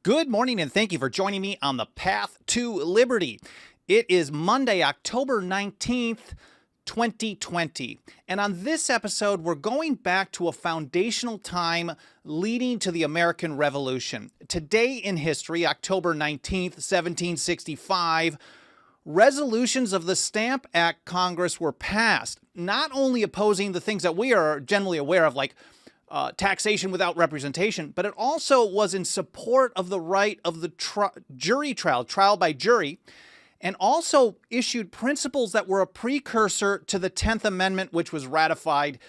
Good morning, and thank you for joining me on the Path to Liberty. It is Monday, October 19th, 2020. And on this episode, we're going back to a foundational time leading to the American Revolution. Today in history, October 19th, 1765, resolutions of the Stamp Act Congress were passed, not only opposing the things that we are generally aware of, like taxation without representation, but it also was in support of the right of the jury trial by jury, and also issued principles that were a precursor to the 10th Amendment, which was ratified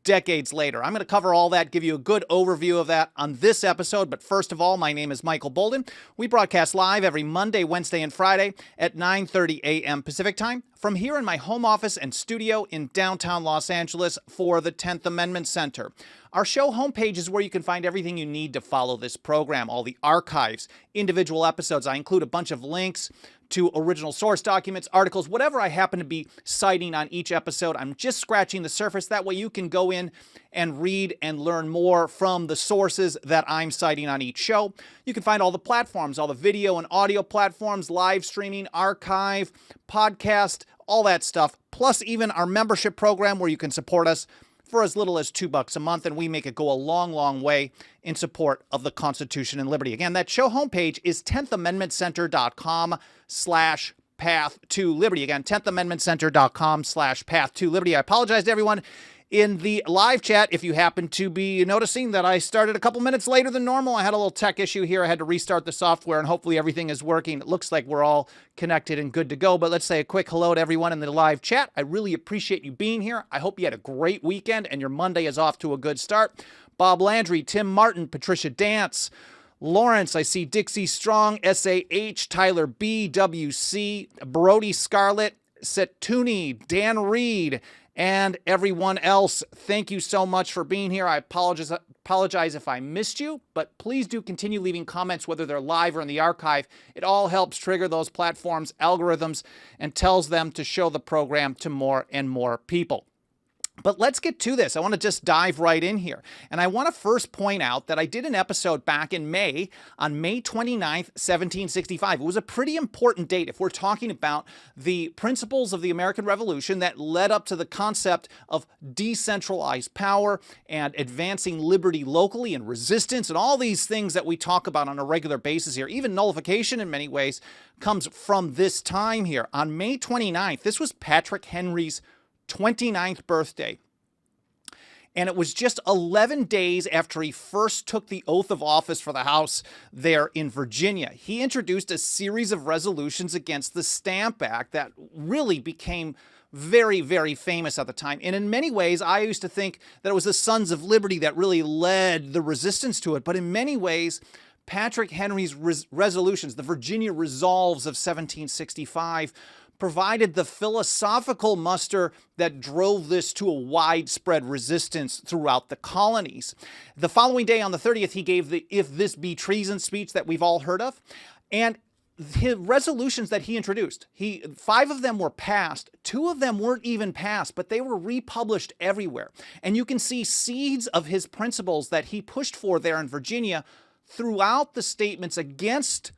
decades later. I'm going to cover all that, give you a good overview of that on this episode. But first of all, my name is Michael Bolden. We broadcast live every Monday, Wednesday, and Friday at 9:30 a.m. Pacific time from here in my home office and studio in downtown Los Angeles for the 10th Amendment Center. Our show homepage is where you can find everything you need to follow this program, all the archives, individual episodes. I include a bunch of links to original source documents, articles, whatever I happen to be citing on each episode. I'm just scratching the surface. That way you can go in and read and learn more from the sources that I'm citing on each show. You can find all the platforms, all the video and audio platforms, live streaming, archive, podcast, all that stuff, plus even our membership program where you can support us for as little as $2 a month, and we make it go a long, long way in support of the Constitution and liberty. Again, that show homepage is 10thamendmentcenter.com/path to liberty. Again, 10thamendmentcenter.com/path to liberty. I apologize to everyone in the live chat if you happen to be noticing that I started a couple minutes later than normal. I had a little tech issue here. I had to restart the software, and hopefully everything is working. It looks like we're all connected and good to go. But let's say a quick hello to everyone in the live chat. I really appreciate you being here. I hope you had a great weekend and your Monday is off to a good start. Bob Landry, Tim Martin, Patricia Dance, Lawrence, I see Dixie Strong, SAH, Tyler B, WC, Brody Scarlett, Setuni, Dan Reed, and everyone else. Thank you so much for being here. I apologize if I missed you, but please do continue leaving comments, whether they're live or in the archive. It all helps trigger those platforms' algorithms and tells them to show the program to more and more people. But let's get to this. I want to just dive right in here. And I want to first point out that I did an episode back in May, on May 29th, 1765. It was a pretty important date if we're talking about the principles of the American Revolution that led up to the concept of decentralized power and advancing liberty locally and resistance and all these things that we talk about on a regular basis here. Even nullification in many ways comes from this time here. On May 29th, this was Patrick Henry's 29th birthday. And it was just 11 days after he first took the oath of office for the House there in Virginia. He introduced a series of resolutions against the Stamp Act that really became very, very famous at the time. And in many ways, I used to think that it was the Sons of Liberty that really led the resistance to it. But in many ways, Patrick Henry's resolutions, the Virginia Resolves of 1765, provided the philosophical muster that drove this to a widespread resistance throughout the colonies. The following day, on the 30th, he gave the "If This Be Treason" speech that we've all heard of. And the resolutions that he introduced, 5 of them were passed. 2 of them weren't even passed, but they were republished everywhere. And you can see seeds of his principles that he pushed for there in Virginia throughout the statements against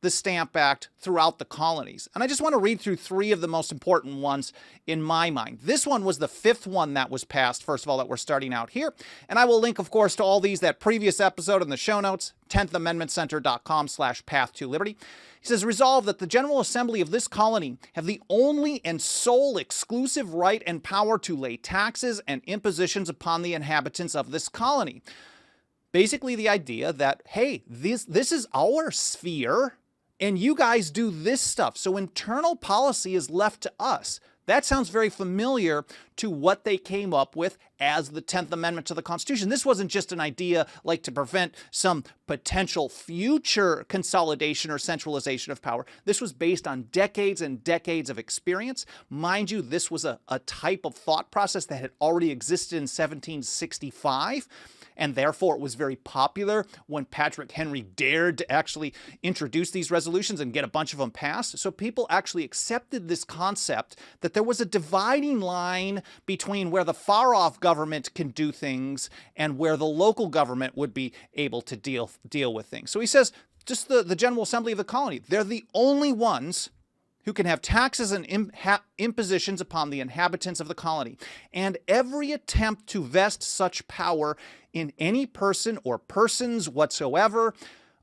the Stamp Act throughout the colonies. And I just want to read through 3 of the most important ones in my mind. This one was the 5th one that was passed, first of all, that we're starting out here. And I will link, of course, to all these, that previous episode in the show notes, 10thamendmentcenter.com/path to liberty. He says, resolve that the General Assembly of this colony have the only and sole exclusive right and power to lay taxes and impositions upon the inhabitants of this colony. Basically the idea that, hey, this is our sphere, and you guys do this stuff. So internal policy is left to us. That sounds very familiar to what they came up with as the 10th Amendment to the Constitution. This wasn't just an idea like to prevent some potential future consolidation or centralization of power. This was based on decades and decades of experience. Mind you, this was a type of thought process that had already existed in 1765. And therefore, it was very popular when Patrick Henry dared to actually introduce these resolutions and get a bunch of them passed. So people actually accepted this concept that there was a dividing line between where the far-off government can do things and where the local government would be able to deal with things. So he says, just the General Assembly of the colony. They're the only ones who can have taxes and impositions upon the inhabitants of the colony. And every attempt to vest such power in any person or persons whatsoever,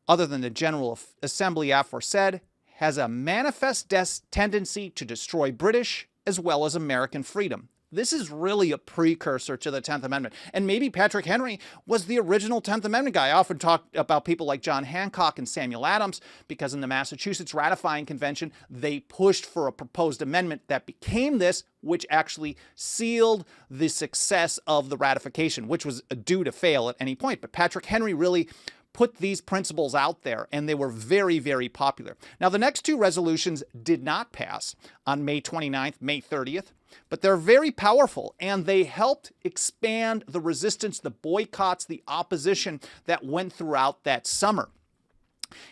other than the General Assembly aforesaid, has a manifest tendency to destroy British as well as American freedom. This is really a precursor to the 10th Amendment. And maybe Patrick Henry was the original 10th Amendment guy. I often talk about people like John Hancock and Samuel Adams because in the Massachusetts ratifying convention, they pushed for a proposed amendment that became this, which actually sealed the success of the ratification, which was due to fail at any point. But Patrick Henry really put these principles out there, and they were very, very popular. Now, the next two resolutions did not pass on May 29th, May 30th, but they're very powerful, and they helped expand the resistance, the boycotts, the opposition that went throughout that summer.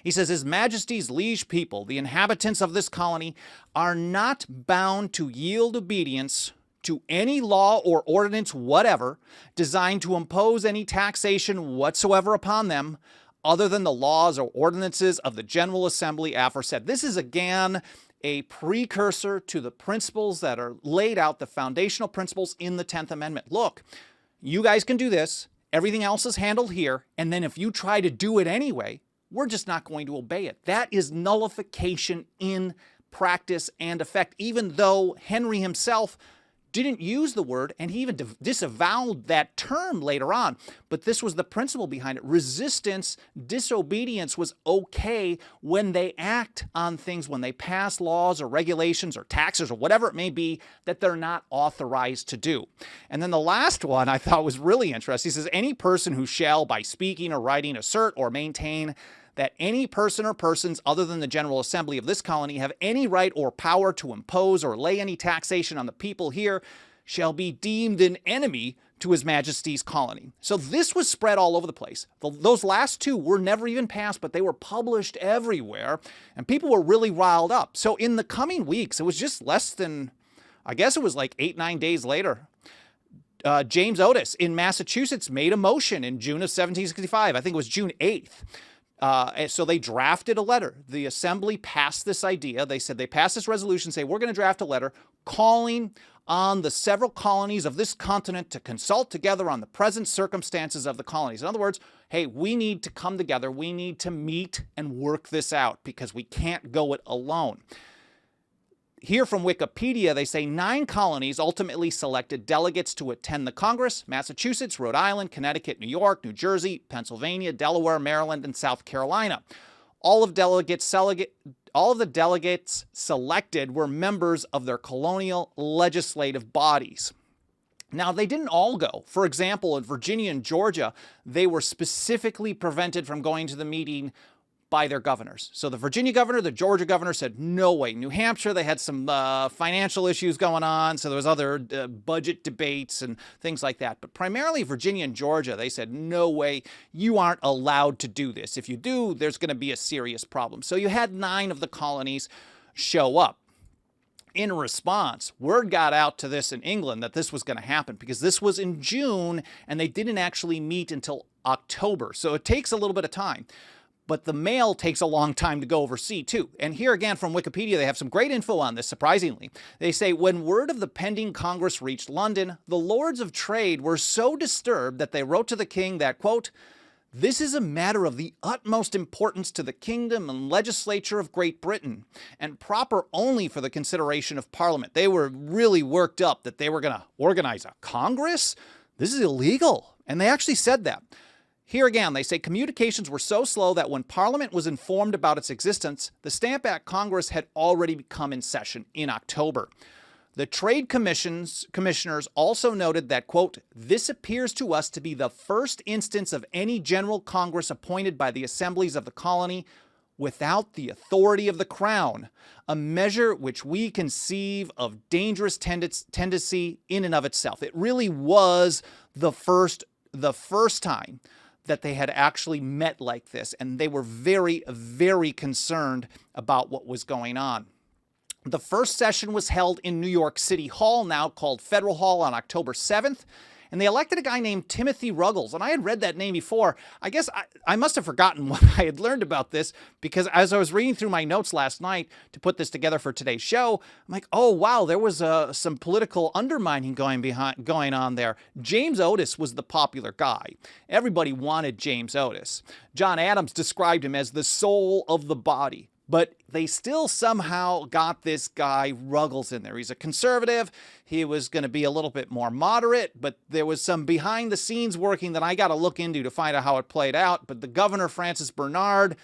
He says, His Majesty's liege people, the inhabitants of this colony, are not bound to yield obedience to any law or ordinance whatever designed to impose any taxation whatsoever upon them other than the laws or ordinances of the General Assembly aforesaid. This is again a precursor to the principles that are laid out, the foundational principles in the 10th Amendment. Look, you guys can do this, everything else is handled here, and then if you try to do it anyway, we're just not going to obey it. That is nullification in practice and effect, even though Henry himself didn't use the word, and he even disavowed that term later on. But this was the principle behind it. Resistance, disobedience was okay when they act on things, when they pass laws or regulations or taxes or whatever it may be that they're not authorized to do. And then the last one I thought was really interesting. He says, any person who shall, by speaking or writing, assert or maintain that any person or persons other than the General Assembly of this colony have any right or power to impose or lay any taxation on the people here shall be deemed an enemy to His Majesty's colony. So this was spread all over the place. Those last two were never even passed, but they were published everywhere, and people were really riled up. So in the coming weeks, it was just less than, I guess it was like 8-9 days later, James Otis in Massachusetts made a motion in June of 1765. I think it was June 8th. So they drafted a letter. The Assembly passed this idea. They said they passed this resolution, say we're going to draft a letter calling on the several colonies of this continent to consult together on the present circumstances of the colonies. In other words, hey, we need to come together. We need to meet and work this out because we can't go it alone. Here from Wikipedia, they say 9 colonies ultimately selected delegates to attend the Congress: Massachusetts, Rhode Island, Connecticut, New York, New Jersey, Pennsylvania, Delaware, Maryland, and South Carolina. All of the delegates selected were members of their colonial legislative bodies. Now, they didn't all go. For example, in Virginia and Georgia, they were specifically prevented from going to the meeting by their governors. So the Virginia governor, the Georgia governor said, no way. New Hampshire, they had some financial issues going on, so there was other budget debates and things like that. But primarily Virginia and Georgia, they said, no way, you aren't allowed to do this. If you do, there's going to be a serious problem. So you had 9 of the colonies show up. In response, word got out to this in England that this was going to happen because this was in June and they didn't actually meet until October. So it takes a little bit of time. But the mail takes a long time to go overseas, too. And here again from Wikipedia, they have some great info on this, surprisingly. They say, when word of the pending Congress reached London, the Lords of Trade were so disturbed that they wrote to the king that, quote, this is a matter of the utmost importance to the kingdom and legislature of Great Britain, and proper only for the consideration of Parliament. They were really worked up that they were going to organize a Congress? This is illegal. And they actually said that. Here again, they say communications were so slow that when Parliament was informed about its existence, the Stamp Act Congress had already become in session in October. The trade commissioners also noted that, quote, this appears to us to be the first instance of any general Congress appointed by the assemblies of the colony without the authority of the Crown, a measure which we conceive of dangerous tendency in and of itself. It really was the first time that they had actually met like this, and they were very, very concerned about what was going on. The first session was held in New York City Hall, now called Federal Hall, on October 7th, And they elected a guy named Timothy Ruggles. And I had read that name before. I guess I must have forgotten what I had learned about this, because as I was reading through my notes last night to put this together for today's show, I'm like, oh, wow, there was some political undermining going on there. James Otis was the popular guy. Everybody wanted James Otis. John Adams described him as the soul of the body. But they still somehow got this guy Ruggles in there. He's a conservative. He was going to be a little bit more moderate, but there was some behind the scenes working that I got to look into to find out how it played out. But the governor, Francis Bernard,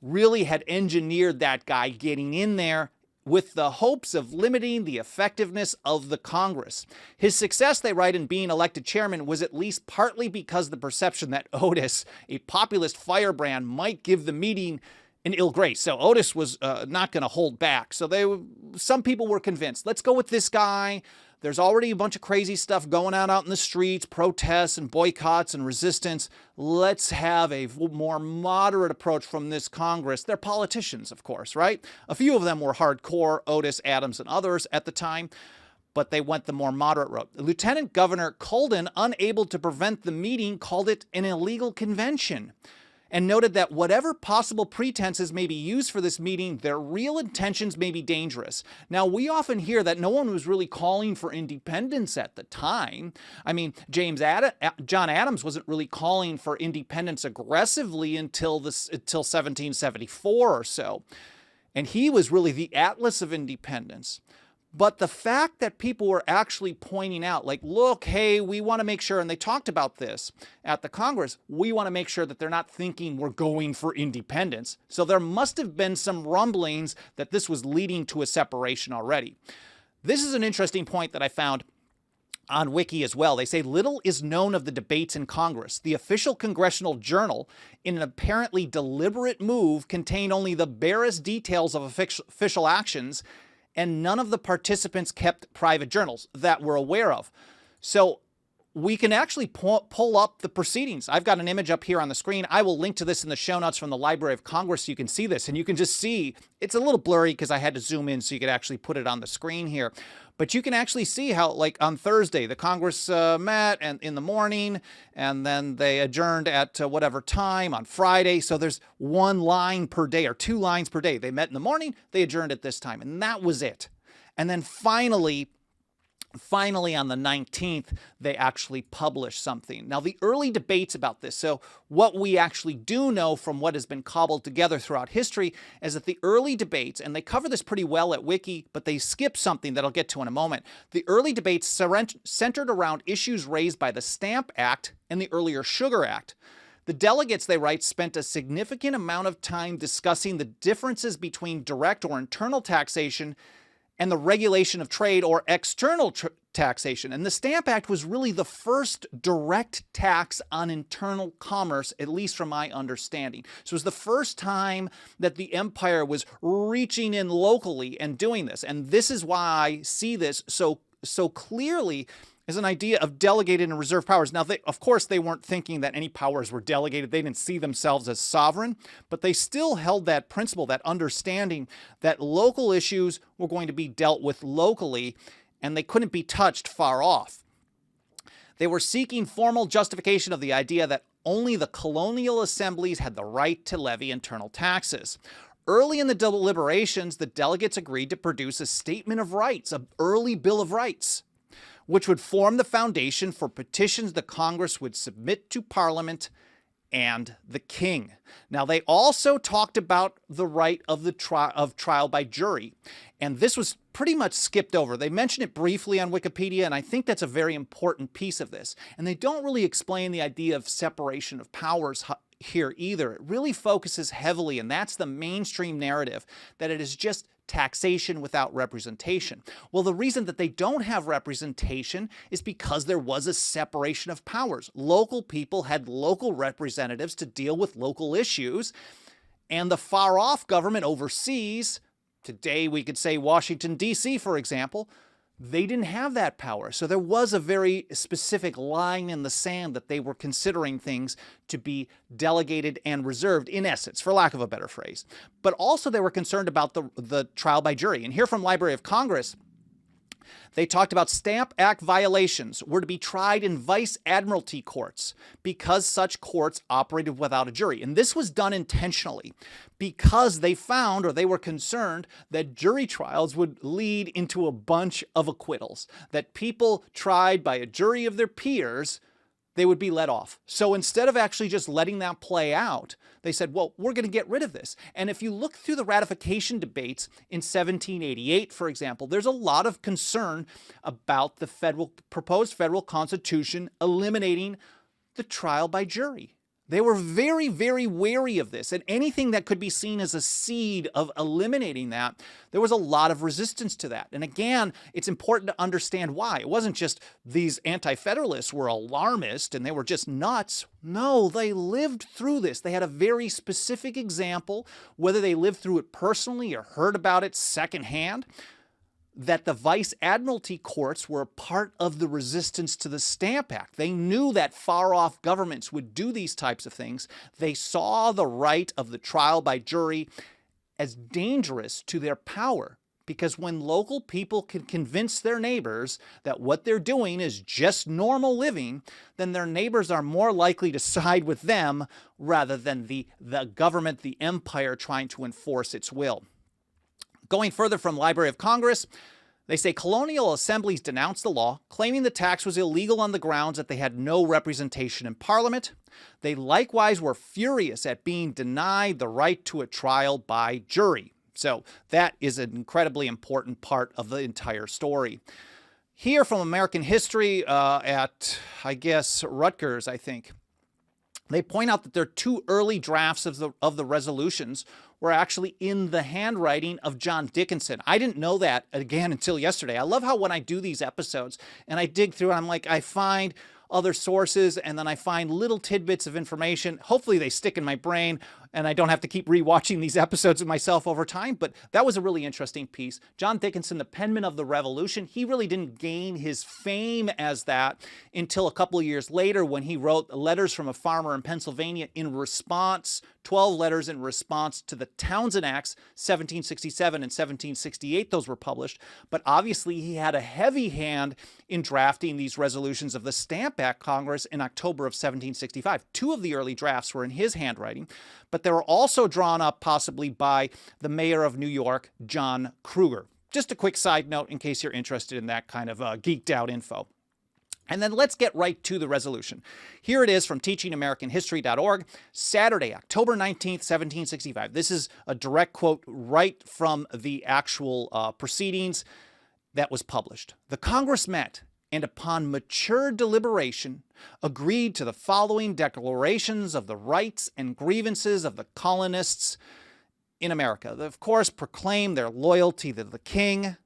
really had engineered that guy getting in there with the hopes of limiting the effectiveness of the Congress. His success, they write, in being elected chairman was at least partly because the perception that Otis, a populist firebrand, might give the meeting an ill grace. So Otis was not going to hold back. So some people were convinced, let's go with this guy. There's already a bunch of crazy stuff going on out in the streets, protests and boycotts and resistance. Let's have a more moderate approach from this Congress. They're politicians, of course, right? A few of them were hardcore, Otis, Adams, and others at the time, but they went the more moderate route. Lieutenant Governor Colden, unable to prevent the meeting, called it an illegal convention, and noted that whatever possible pretenses may be used for this meeting, their real intentions may be dangerous. Now, we often hear that no one was really calling for independence at the time. I mean, John Adams wasn't really calling for independence aggressively until 1774 or so. And he was really the Atlas of independence. But the fact that people were actually pointing out, like, look, hey, we want to make sure, and they talked about this at the Congress, we want to make sure that they're not thinking we're going for independence. So there must have been some rumblings that this was leading to a separation already. This is an interesting point that I found on Wiki as well. They say little is known of the debates in Congress. The official Congressional Journal, in an apparently deliberate move, contained only the barest details of official actions, and none of the participants kept private journals that we're aware of. So we can actually pull up the proceedings. I've got an image up here on the screen. I will link to this in the show notes from the Library of Congress so you can see this. And you can just see, it's a little blurry because I had to zoom in so you could actually put it on the screen here. But you can actually see how, like, on Thursday, the Congress met and in the morning, and then they adjourned at whatever time on Friday. So there's one line per day or two lines per day. They met in the morning, they adjourned at this time, and that was it. And then finally on the 19th, they actually published something. Now, the early debates about this, so what we actually do know from what has been cobbled together throughout history is that the early debates, and they cover this pretty well at Wiki, but they skip something that I'll get to in a moment. The early debates centered around issues raised by the Stamp Act and the earlier Sugar Act. The delegates, they write, spent a significant amount of time discussing the differences between direct or internal taxation and the regulation of trade or external taxation. And the Stamp Act was really the first direct tax on internal commerce, at least from my understanding. So it was the first time that the empire was reaching in locally and doing this. And this is why I see this so clearly as an idea of delegated and reserved powers. Now, of course, they weren't thinking that any powers were delegated. They didn't see themselves as sovereign, but they still held that principle, that understanding that local issues were going to be dealt with locally, and they couldn't be touched far off. They were seeking formal justification of the idea that only the colonial assemblies had the right to levy internal taxes. Early in the deliberations, the delegates agreed to produce a statement of rights, an early Bill of Rights, which would form the foundation for petitions the Congress would submit to Parliament and the King. Now, they also talked about the right of trial by jury, and this was pretty much skipped over. They mention it briefly on Wikipedia, and I think that's a very important piece of this. And they don't really explain the idea of separation of powers here either. It really focuses heavily, and that's the mainstream narrative, that it is just taxation without representation. Well, the reason that they don't have representation is because there was a separation of powers. Local people had local representatives to deal with local issues, and the far-off government overseas, today we could say Washington, D.C., for example, they didn't have that power. So there was a very specific line in the sand that they were considering things to be delegated and reserved, in essence, for lack of a better phrase. But also they were concerned about the trial by jury. And here from Library of Congress, They talked about Stamp Act violations were to be tried in vice admiralty courts because such courts operated without a jury. And this was done intentionally because they found, or they were concerned, that jury trials would lead into a bunch of acquittals, that people tried by a jury of their peers, they would be let off. So instead of actually just letting that play out, they said, well, we're going to get rid of this. And if you look through the ratification debates in 1788, for example, there's a lot of concern about the proposed federal constitution eliminating the trial by jury. They were very, very wary of this, and anything that could be seen as a seed of eliminating that, there was a lot of resistance to that. And again, it's important to understand why. It wasn't just these anti-federalists were alarmist and they were just nuts. No, they lived through this. They had a very specific example, whether they lived through it personally or heard about it secondhand, that the vice admiralty courts were a part of the resistance to the Stamp Act. They knew that far-off governments would do these types of things. They saw the right of the trial by jury as dangerous to their power, because when local people can convince their neighbors that what they're doing is just normal living, then their neighbors are more likely to side with them rather than the government, the empire, trying to enforce its will. Going further from Library of Congress, they say colonial assemblies denounced the law, claiming the tax was illegal on the grounds that they had no representation in Parliament. They likewise were furious at being denied the right to a trial by jury. So that is an incredibly important part of the entire story. Here from American History at, I guess, Rutgers, I think, they point out that their two early drafts of the resolutions were actually in the handwriting of John Dickinson. I didn't know that, again, until yesterday. I love how when I do these episodes and I dig through, I'm like, I find other sources and then I find little tidbits of information. Hopefully they stick in my brain and I don't have to keep rewatching these episodes of myself over time, but that was a really interesting piece. John Dickinson, the penman of the Revolution, he really didn't gain his fame as that until a couple of years later when he wrote letters from a farmer in Pennsylvania in response, 12 letters in response to the Townshend Acts, 1767 and 1768, those were published. But obviously he had a heavy hand in drafting these resolutions of the Stamp Act Congress in October of 1765. Two of the early drafts were in his handwriting, but they were also drawn up possibly by the mayor of New York, John Kruger. Just a quick side note in case you're interested in that kind of geeked out info. And then let's get right to the resolution. Here it is from teachingamericanhistory.org, Saturday, October 19th, 1765. This is a direct quote right from the actual proceedings that was published. The Congress met and upon mature deliberation agreed to the following declarations of the rights and grievances of the colonists in America. They, of course, proclaim their loyalty to the king.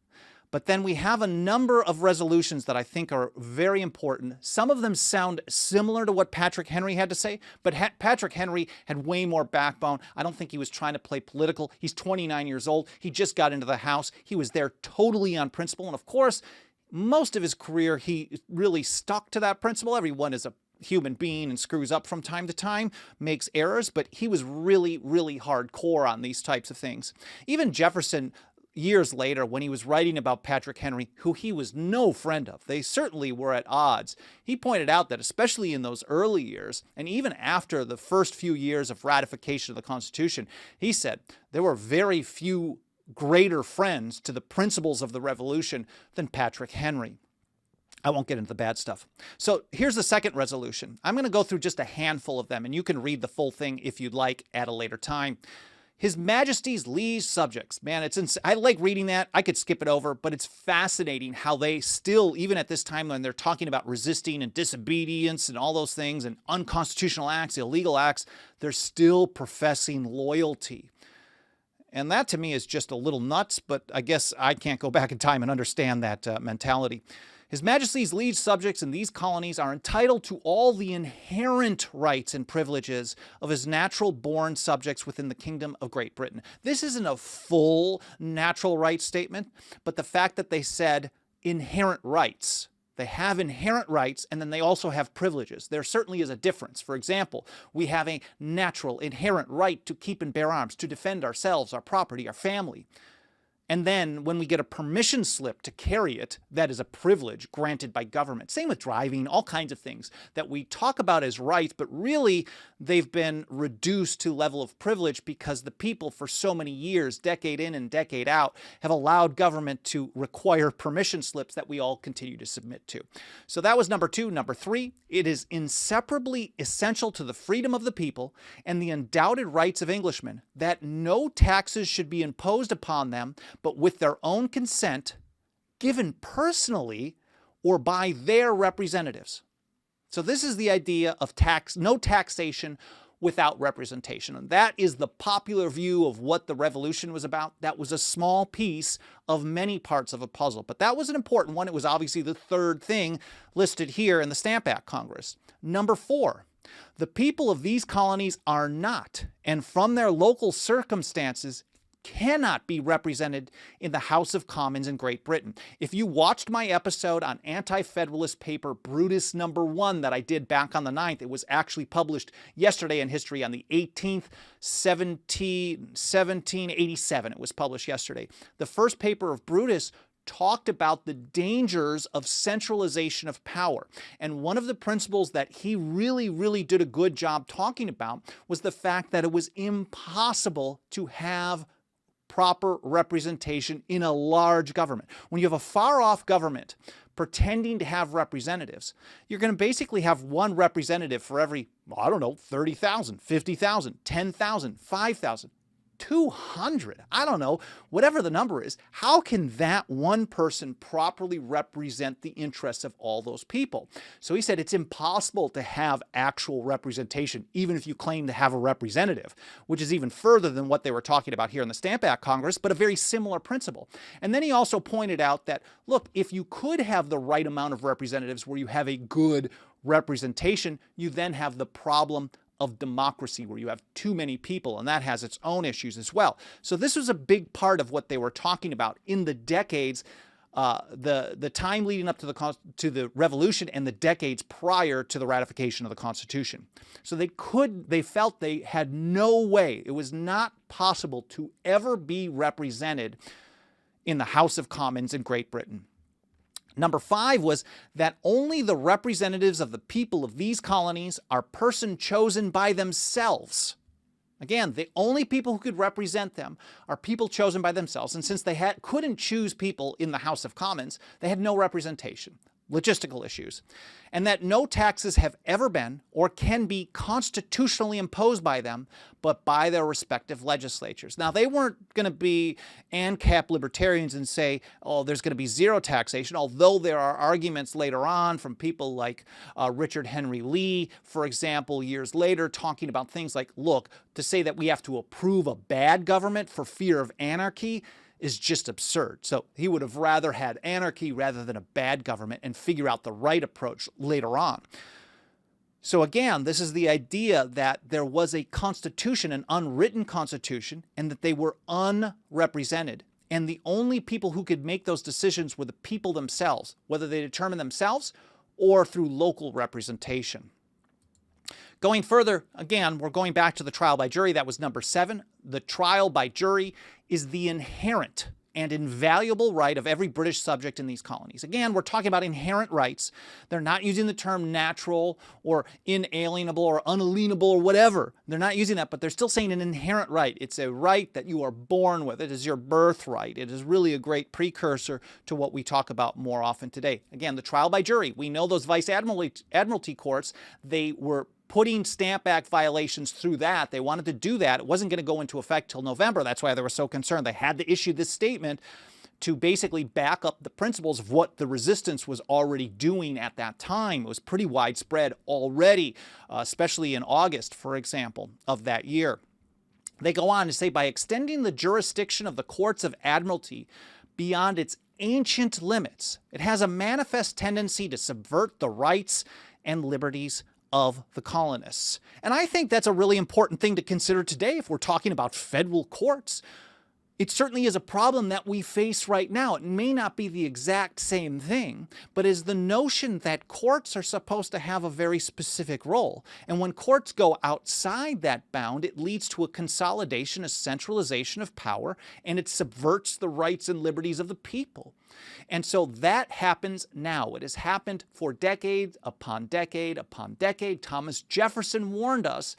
But then we have a number of resolutions that I think are very important. Some of them sound similar to what Patrick Henry had to say, but Patrick Henry had way more backbone. I don't think he was trying to play political. He's 29 years old. He just got into the House. He was there totally on principle. And of course, most of his career, he really stuck to that principle. Everyone is a human being and screws up from time to time, makes errors, but he was really, really hardcore on these types of things. Even Jefferson, years later, when he was writing about Patrick Henry, who he was no friend of, they certainly were at odds, he pointed out that especially in those early years, and even after the first few years of ratification of the Constitution, he said there were very few greater friends to the principles of the Revolution than Patrick Henry. I won't get into the bad stuff. So here's the second resolution. I'm going to go through just a handful of them, and you can read the full thing if you'd like at a later time. His Majesty's liege subjects. Man, I like reading that. I could skip it over, but it's fascinating how they still, even at this time when they're talking about resisting and disobedience and all those things and unconstitutional acts, illegal acts, they're still professing loyalty. And that to me is just a little nuts, but I guess I can't go back in time and understand that mentality. His Majesty's liege subjects in these colonies are entitled to all the inherent rights and privileges of his natural-born subjects within the Kingdom of Great Britain. This isn't a full natural rights statement, but the fact that they said inherent rights. They have inherent rights, and then they also have privileges. There certainly is a difference. For example, we have a natural, inherent right to keep and bear arms, to defend ourselves, our property, our family. And then when we get a permission slip to carry it, that is a privilege granted by government. Same with driving, all kinds of things that we talk about as rights, but really they've been reduced to level of privilege because the people for so many years, decade in and decade out, have allowed government to require permission slips that we all continue to submit to. So that was number 2. Number 3, it is inseparably essential to the freedom of the people and the undoubted rights of Englishmen that no taxes should be imposed upon them but with their own consent, given personally or by their representatives. So this is the idea of no taxation without representation. And that is the popular view of what the revolution was about. That was a small piece of many parts of a puzzle, but that was an important one. It was obviously the third thing listed here in the Stamp Act Congress. Number 4, the people of these colonies are not, and from their local circumstances, cannot be represented in the House of Commons in Great Britain. If you watched my episode on anti-federalist paper Brutus number 1 that I did back on the 9th, it was actually published yesterday in history on the 18th, 1787. It was published yesterday. The first paper of Brutus talked about the dangers of centralization of power. And one of the principles that he really did a good job talking about was the fact that it was impossible to have proper representation in a large government. When you have a far-off government pretending to have representatives, you're going to basically have one representative for every, I don't know, 30,000, 50,000, 10,000, 5,000. 200, I don't know, whatever the number is. How can that one person properly represent the interests of all those people? So he said it's impossible to have actual representation, even if you claim to have a representative, which is even further than what they were talking about here in the Stamp Act Congress, but a very similar principle. And then he also pointed out that, look, if you could have the right amount of representatives where you have a good representation, you then have the problem of democracy where you have too many people, and that has its own issues as well. So this was a big part of what they were talking about in the decades, the time leading up to the revolution and the decades prior to the ratification of the Constitution. So they felt they had no way, it was not possible to ever be represented in the House of Commons in Great Britain. Number 5 was that only the representatives of the people of these colonies are persons chosen by themselves. Again, the only people who could represent them are people chosen by themselves. And since they couldn't choose people in the House of Commons, they had no representation. Logistical issues. And that no taxes have ever been or can be constitutionally imposed by them, but by their respective legislatures. Now, they weren't going to be ANCAP libertarians and say, oh, there's going to be zero taxation, although there are arguments later on from people like Richard Henry Lee, for example, years later, talking about things like, look, to say that we have to approve a bad government for fear of anarchy is just absurd. So he would have rather had anarchy rather than a bad government and figure out the right approach later on. So again, this is the idea that there was a constitution, an unwritten constitution, and that they were unrepresented. And the only people who could make those decisions were the people themselves, whether they determine themselves or through local representation. Going further, again, we're going back to the trial by jury. That was number 7. The trial by jury is the inherent and invaluable right of every British subject in these colonies. Again, we're talking about inherent rights. They're not using the term natural or inalienable or unalienable or whatever. They're not using that, but they're still saying an inherent right. It's a right that you are born with. It is your birthright. It is really a great precursor to what we talk about more often today. Again, the trial by jury. We know those vice admiralty courts, they were putting Stamp Act violations through that. They wanted to do that. It wasn't going to go into effect till November. That's why they were so concerned. They had to issue this statement to basically back up the principles of what the resistance was already doing at that time. It was pretty widespread already, especially in August, for example, of that year. They go on to say, by extending the jurisdiction of the courts of admiralty beyond its ancient limits, it has a manifest tendency to subvert the rights and liberties of the colonists. And I think that's a really important thing to consider today if we're talking about federal courts. It certainly is a problem that we face right now. It may not be the exact same thing, but is the notion that courts are supposed to have a very specific role. And when courts go outside that bound, it leads to a consolidation, a centralization of power, and it subverts the rights and liberties of the people. And so that happens now. It has happened for decade upon decade upon decade. Thomas Jefferson warned us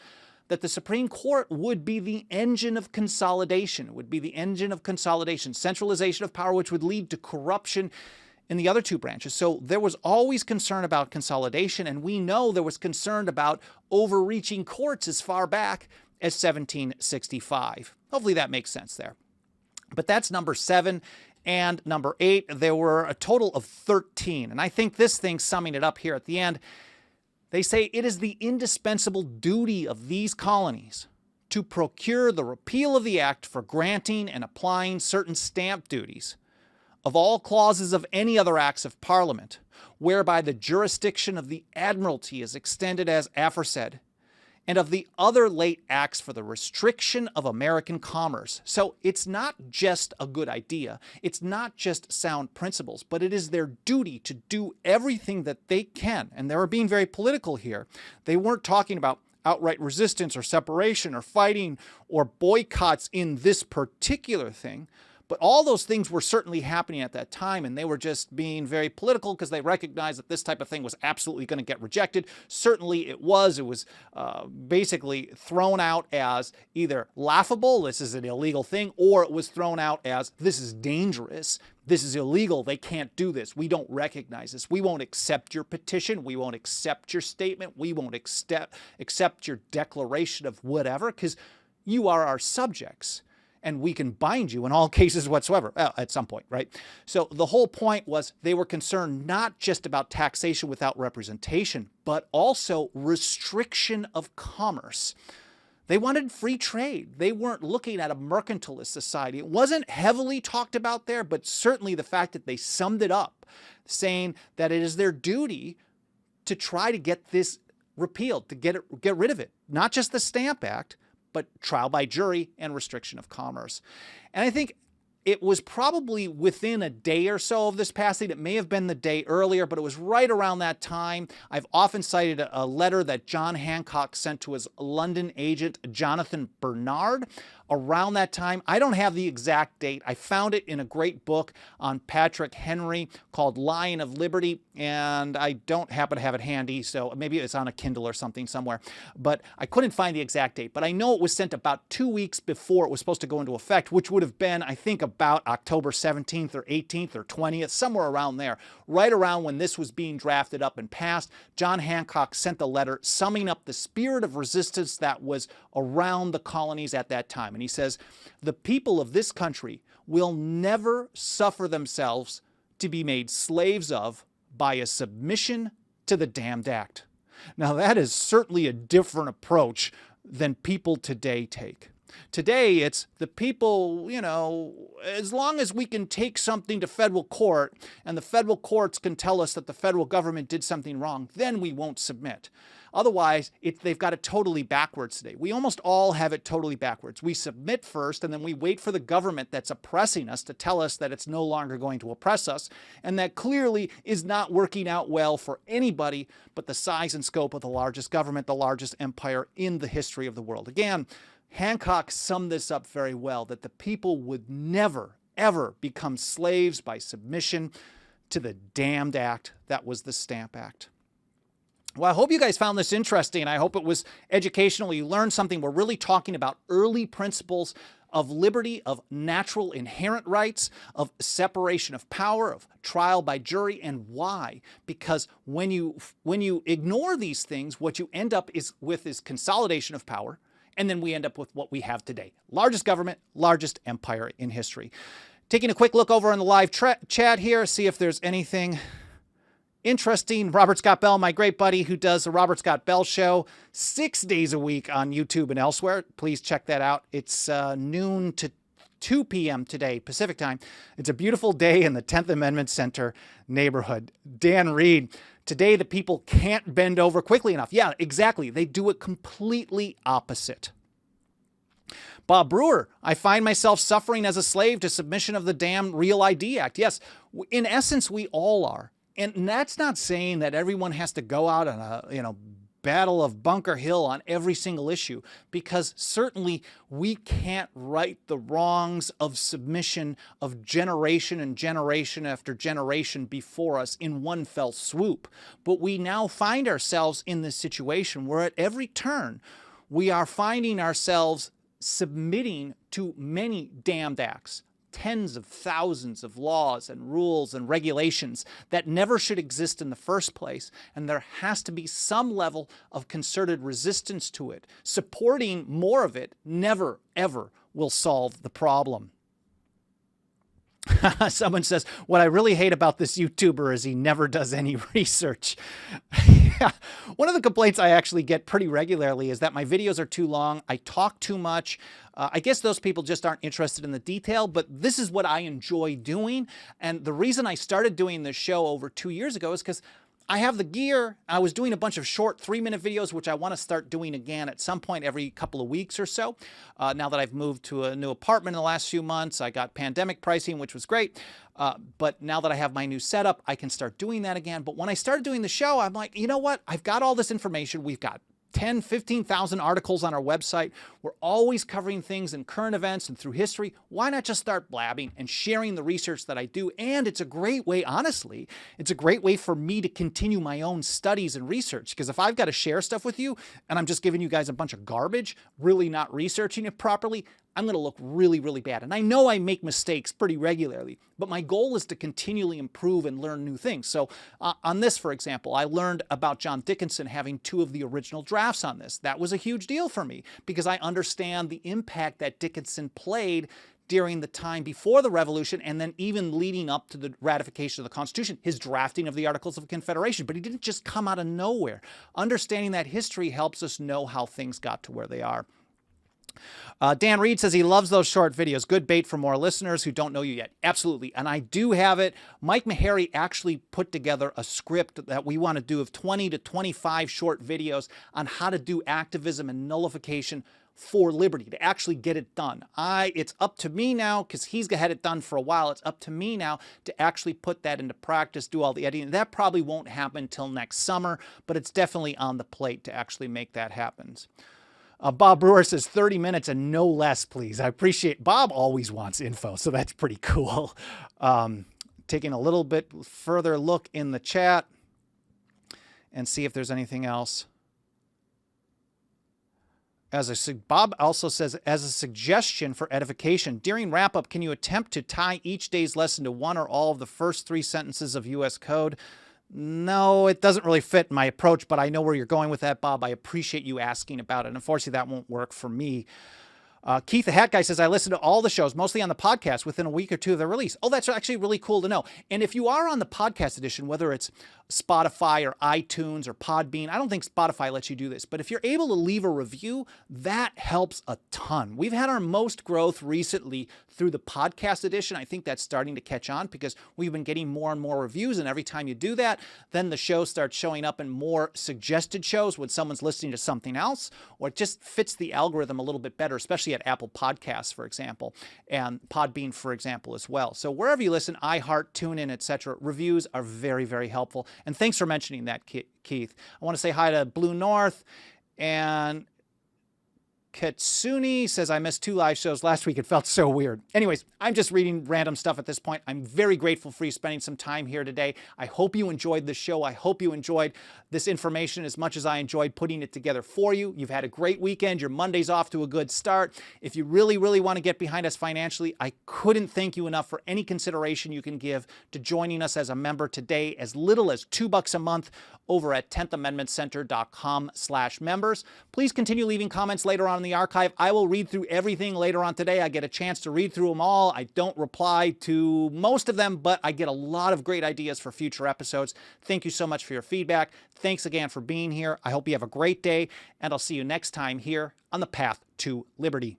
that the Supreme Court would be the engine of consolidation. It would be the engine of consolidation, centralization of power, which would lead to corruption in the other two branches. So there was always concern about consolidation, and we know there was concern about overreaching courts as far back as 1765. Hopefully that makes sense there. But that's number 7. And number 8, there were a total of 13. And I think this thing, summing it up here at the end, they say it is the indispensable duty of these colonies to procure the repeal of the act for granting and applying certain stamp duties of all clauses of any other acts of Parliament, whereby the jurisdiction of the Admiralty is extended as aforesaid, and of the other late acts for the restriction of American commerce. So it's not just a good idea. It's not just sound principles, but it is their duty to do everything that they can. And they were being very political here. They weren't talking about outright resistance or separation or fighting or boycotts in this particular thing. But all those things were certainly happening at that time, and they were just being very political because they recognized that this type of thing was absolutely going to get rejected. Certainly it was. It was basically thrown out as either laughable, this is an illegal thing, or it was thrown out as this is dangerous, this is illegal, they can't do this, we don't recognize this, we won't accept your petition, we won't accept your statement, we won't accept your declaration of whatever, because you are our subjects. And we can bind you in all cases whatsoever at some point, right? So the whole point was they were concerned not just about taxation without representation, but also restriction of commerce. They wanted free trade. They weren't looking at a mercantilist society. It wasn't heavily talked about there, but certainly the fact that they summed it up, saying that it is their duty to try to get this repealed, to get rid of it. Not just the Stamp Act, but trial by jury and restriction of commerce. And I think it was probably within a day or so of this passing. It may have been the day earlier, but it was right around that time. I've often cited a letter that John Hancock sent to his London agent, Jonathan Bernard, around that time. I don't have the exact date. I found it in a great book on Patrick Henry called Lion of Liberty, and I don't happen to have it handy, so maybe it's on a Kindle or something somewhere. But I couldn't find the exact date. But I know it was sent about 2 weeks before it was supposed to go into effect, which would have been, I think, about October 17th or 18th or 20th, somewhere around there. Right around when this was being drafted up and passed, John Hancock sent the letter summing up the spirit of resistance that was around the colonies at that time. And he says, the people of this country will never suffer themselves to be made slaves of by a submission to the damned act. Now that is certainly a different approach than people today take. Today, it's the people, you know, as long as we can take something to federal court and the federal courts can tell us that the federal government did something wrong, then we won't submit. Otherwise, they've got it totally backwards today. We almost all have it totally backwards. We submit first, and then we wait for the government that's oppressing us to tell us that it's no longer going to oppress us, and that clearly is not working out well for anybody but the size and scope of the largest government, the largest empire in the history of the world. Again, Hancock summed this up very well, that the people would never, ever become slaves by submission to the damned act that was the Stamp Act. Well, I hope you guys found this interesting. I hope it was educational. You learned something. We're really talking about early principles of liberty, of natural inherent rights, of separation of power, of trial by jury, and why. Because when you ignore these things, what you end up with is consolidation of power, and then we end up with what we have today. Largest government, largest empire in history. Taking a quick look over on the live chat here, see if there's anything interesting. Robert Scott Bell, my great buddy who does the Robert Scott Bell Show 6 days a week on YouTube and elsewhere. Please check that out. It's noon to 2 p.m. today, Pacific time. It's a beautiful day in the 10th Amendment Center neighborhood. Dan Reed, today the people can't bend over quickly enough. Yeah, exactly. They do it completely opposite. Bob Brewer, I find myself suffering as a slave to submission of the damn Real ID Act. Yes, in essence, we all are. And that's not saying that everyone has to go out on a, battle of Bunker Hill on every single issue, because certainly we can't right the wrongs of submission of generation and generation after generation before us in one fell swoop. But we now find ourselves in this situation where at every turn we are finding ourselves submitting to many damned acts. Tens of thousands of laws and rules and regulations that never should exist in the first place, and there has to be some level of concerted resistance to it. Supporting more of it never, ever will solve the problem. Someone says, what I really hate about this YouTuber is he never does any research. Yeah. One of the complaints I actually get pretty regularly is that my videos are too long. I talk too much. I guess those people just aren't interested in the detail, but this is what I enjoy doing. And the reason I started doing this show over 2 years ago is because I have the gear. I was doing a bunch of short 3-minute videos, which I want to start doing again at some point every couple of weeks or so. Now that I've moved to a new apartment in the last few months, I got pandemic pricing, which was great. But now that I have my new setup, I can start doing that again. But when I started doing the show, I'm like, you know what? I've got all this information. We've got 10, 15,000 articles on our website. We're always covering things in current events and through history. Why not just start blabbing and sharing the research that I do? And it's a great way, honestly, it's a great way for me to continue my own studies and research. Because if I've got to share stuff with you and I'm just giving you guys a bunch of garbage, really not researching it properly, I'm going to look really, really bad. And I know I make mistakes pretty regularly, but my goal is to continually improve and learn new things. So on this, for example, I learned about John Dickinson having 2 of the original drafts on this. That was a huge deal for me because I understand the impact that Dickinson played during the time before the Revolution and then even leading up to the ratification of the Constitution, his drafting of the Articles of Confederation. But he didn't just come out of nowhere. Understanding that history helps us know how things got to where they are. Dan Reed says he loves those short videos. Good bait for more listeners who don't know you yet. Absolutely. And I do have it. Mike Meharry actually put together a script that we want to do of 20 to 25 short videos on how to do activism and nullification for liberty, to actually get it done. It's up to me now, because he's had it done for a while. It's up to me now to actually put that into practice, do all the editing. That probably won't happen until next summer, but it's definitely on the plate to actually make that happen. Bob Brewer says 30 minutes and no less, please. I appreciate Bob always wants info, so that's pretty cool. Taking a little bit further look in the chat and see if there's anything else. Bob also says, as a suggestion for edification, during wrap-up, can you attempt to tie each day's lesson to one or all of the first 3 sentences of U.S. Code? No, it doesn't really fit my approach, but I know where you're going with that, Bob. I appreciate you asking about it. Unfortunately, that won't work for me. Keith the Hat Guy says, I listen to all the shows, mostly on the podcast, within a week or 2 of their release. Oh, that's actually really cool to know. And if you are on the podcast edition, whether it's Spotify or iTunes or Podbean, I don't think Spotify lets you do this, but if you're able to leave a review, that helps a ton. We've had our most growth recently through the podcast edition. I think that's starting to catch on because we've been getting more and more reviews, and every time you do that, then the show starts showing up in more suggested shows when someone's listening to something else, or it just fits the algorithm a little bit better, especially at Apple Podcasts, for example, and Podbean, for example, as well. So wherever you listen, iHeart, TuneIn, etc., reviews are very, very helpful. And thanks for mentioning that, Keith. I want to say hi to Blue North, and Katsuni says, I missed 2 live shows last week. It felt so weird. Anyways, I'm just reading random stuff at this point. I'm very grateful for you spending some time here today. I hope you enjoyed the show. I hope you enjoyed this information as much as I enjoyed putting it together for you. You've had a great weekend. Your Monday's off to a good start. If you really, really want to get behind us financially, I couldn't thank you enough for any consideration you can give to joining us as a member today, as little as $2 a month over at 10thamendmentcenter.com/members. Please continue leaving comments later on in the archive. I will read through everything later on today. I get a chance to read through them all. I don't reply to most of them, but I get a lot of great ideas for future episodes. Thank you so much for your feedback. Thanks again for being here. I hope you have a great day, and I'll see you next time here on the path to liberty.